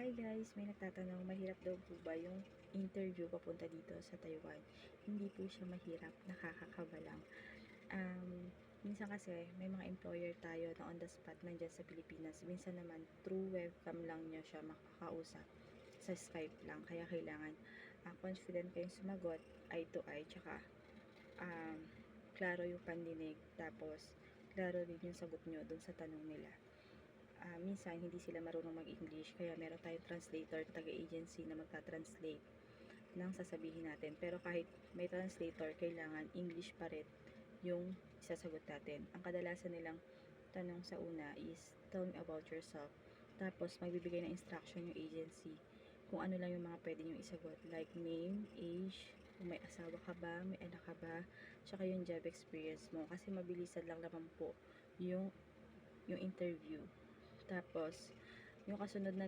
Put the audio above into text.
Hi guys, may nagtatanong, mahirap daw po ba yung interview papunta dito sa Taiwan? Hindi po siya mahirap, nakakakaba lang. Minsan kasi may mga employer tayo na on the spot nandyan sa Pilipinas. Minsan naman through webcam lang niya siya makakausap sa Skype lang. Kaya kailangan confident kayong sumagot, eye to eye, tsaka klaro yung pandinig. Tapos klaro rin yung sagot nyo dun sa tanong nila. Minsan hindi sila marunong mag-English, kaya meron tayong translator, taga-agency na magta-translate ng sasabihin natin. Pero kahit may translator, kailangan English pa rin yung isasagot natin. Ang kadalasan nilang tanong sa una is, tell me about yourself. Tapos magbibigay ng instruction yung agency kung ano lang yung mga pwede nyo isagot, like name, age, kung may asawa ka ba, may anak ka ba, tsaka yung job experience mo, kasi mabilisan lang naman po yung interview. Tapos yung kasunod na